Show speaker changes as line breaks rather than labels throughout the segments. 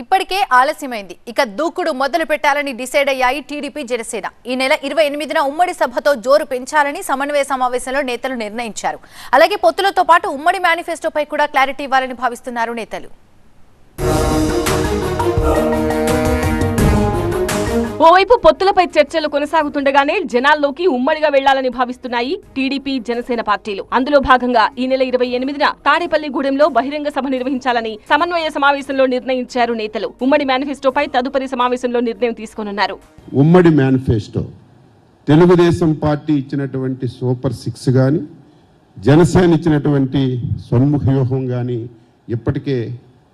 ఇప్పటికే ఆలస్యమైంది. ఇక దూకుడు మొదలు పెట్టాలని డిసైడ్ అయ్యాయి టీడీపీ జనసేన. ఈ నెల 28న ఉమ్మడి సభతో జోరు పెంచాలని సమన్వయ సమావేశంలో నేతలు నిర్ణయించారు. అలాగే పొత్తులతో పాటు ఉమ్మడి మేనిఫెస్టోపై కూడా క్లారిటీ ఇవ్వాలని భావిస్తున్నారు నేతలు.
ఓవైపు పొత్తులపై చర్చలు కొనసాగుతుండగానే జనాల్లోకి ఉమ్మడిగా వెళ్లాలని భావిస్తున్నాయి టీడీపీ జనసేన పార్టీలు. అందులో భాగంగా ఈ నెల 28న తాడేపల్లిగూడెంలో బహిరంగ సభ నిర్వహించాలని సమన్వయ సమావేశంలో నిర్ణయించారు నేతలు. ఉమ్మడి మేనిఫెస్టోపై తదుపరి సమావేశంలో నిర్ణయం తీసుకోనున్నారు.
ఉమ్మడి మేనిఫెస్టో తెలుగుదేశం పార్టీ ఇచ్చినటువంటి సూపర్ 6 గాని, జనసేన ఇచ్చినటువంటి సన్ముఖ వ్యూహం గాని ఇప్పటికే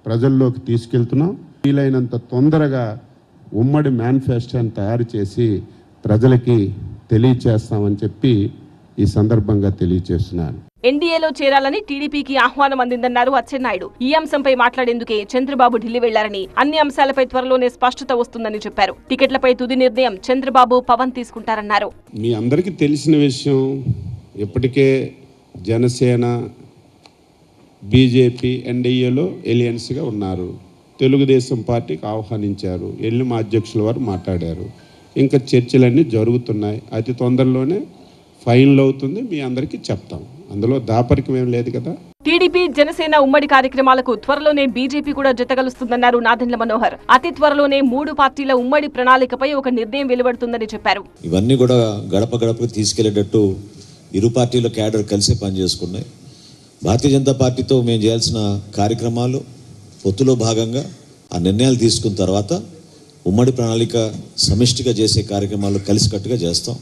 ప్రజల్లోకి తీసుకెళ్తున్నాం. వీలైనంత తొందరగా ఉమ్మడి మేనిఫెస్టోని తయారు చేసి ప్రజలకి తెలియచేస్తామని చెప్పి ఈ సందర్భంగా తెలియచేస్తున్నాను.
ఎన్డీఏలో చేరాలని టీడీపీకి ఆహ్వానం అందిందన్నారు అచ్చెన్నాయుడు. ఈ అంశంపై మాట్లాడేందుకే చంద్రబాబు ఢిల్లీ వెళ్లారని, అన్ని అంశాలపై త్వరలోనే స్పష్టత వస్తుందని చెప్పారు. టికెట్లపై తుది నిర్ణయం చంద్రబాబు, పవన్ తీసుకుంటారన్నారు.
మీ అందరికీ తెలిసిన విషయం, ఇప్పటికే జనసేన బీజేపీ ఎన్డీఏలో ఎలియన్స్గా ఉన్నారు. తెలుగుదేశం పార్టీకి ఆహ్వానించారు. ఎల్లి మా అధ్యక్షుల వారు మాట్లాడారు. ఇంకా చర్చలన్నీ జరుగుతున్నాయి. అతి తొందరలోనే ఫైనల్ అవుతుంది. మీ అందరికీ చెప్తాం. అందులో దాపరికం ఏం లేదు కదా.
టీడీపీ జనసేన ఉమ్మడి కార్యక్రమాలకు త్వరలోనే బీజేపీ కూడా జతగలుస్తుందన్నారు నాదెండ్ల మనోహర్. అతి త్వరలోనే 3 పార్టీల ఉమ్మడి ప్రణాళికపై ఒక నిర్ణయం వెలువడుతుందని చెప్పారు.
ఇవన్నీ కూడా గడప గడపకు తీసుకెళ్లేటట్టు ఇరు పార్టీల క్యాడర్ కలిసి పనిచేసుకున్నాయి. భారతీయ జనతా పార్టీతో మేము చేయాల్సిన కార్యక్రమాలు పొత్తులో భాగంగా ఆ నిర్ణయాలు తీసుకున్న తర్వాత ఉమ్మడి ప్రణాళిక సమిష్టిగా చేసే కార్యక్రమాలు కలిసికట్టుగా చేస్తాం.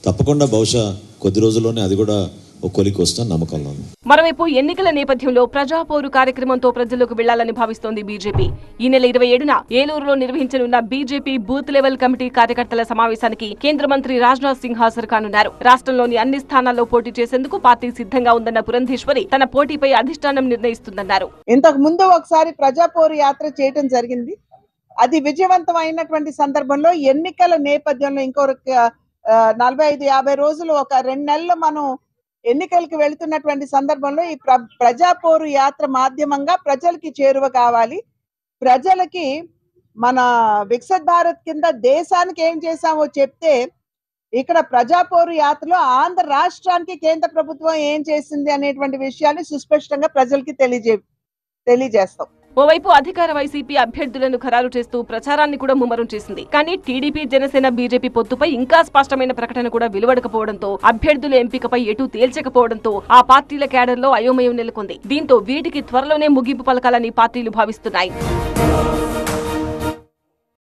తప్పకుండా బహుశా కొద్ది రోజుల్లోనే అది కూడా ఒక కొలికి వస్తాం నమ్మకంలో ఉంది.
మరోవైపు ఎన్నికల నేపథ్యంలో ప్రజాపోరు కార్యక్రమంతో ప్రజల్లోకి వెళ్లాలని భావిస్తోంది బీజేపీ. ఈ నెల 27న ఏలూరులో నిర్వహించనున్న బీజేపీ బూత్ లెవెల్ కమిటీ కార్యకర్తల సమావేశానికి కేంద్ర మంత్రి రాజ్నాథ్ సింగ్ హాజరు కానున్నారు. రాష్ట్రంలోని అన్ని స్థానాల్లో పోటీ చేసేందుకు పార్టీ సిద్ధంగా ఉందన్న పురంధేశ్వరి తన పోటీపై అధిష్టానం నిర్ణయిస్తుందన్నారు.
ఇంతకు ముందు ఒకసారి ప్రజాపోరు యాత్ర చేయడం జరిగింది. అది విజయవంతమైనటువంటి సందర్భంలో ఎన్నికల నేపథ్యంలో ఇంకో 45-50 రోజులు, ఒక 2 నెలలు మనం ఎన్నికలకు వెళుతున్నటువంటి సందర్భంలో ఈ ప్రజాపోరు యాత్ర మాధ్యమంగా ప్రజలకి చేరువ కావాలి. ప్రజలకి మన వికసిత్ భారత్ కింద దేశానికి ఏం చేశామో చెప్తే, ఇక్కడ ప్రజాపోరు యాత్రలో ఆంధ్ర రాష్ట్రానికి కేంద్ర ప్రభుత్వం ఏం చేసింది అనేటువంటి విషయాన్ని సుస్పష్టంగా ప్రజలకి తెలియజేస్తాం.
ఓవైపు అధికార వైసీపీ అభ్యర్థులను ఖరారు చేస్తూ ప్రచారాన్ని కూడా ముమ్మరం చేసింది. కానీ టీడీపీ జనసేన బీజేపీ పొత్తుపై ఇంకా స్పష్టమైన ప్రకటన కూడా వెలువడకపోవడంతో, అభ్యర్థుల ఎంపికపై ఎటూ తేల్చకపోవడంతో ఆ పార్టీల క్యాడర్లో అయోమయం నెలకొంది. దీంతో వీటికి త్వరలోనే ముగింపు పలకాలని పార్టీలు భావిస్తున్నాయి.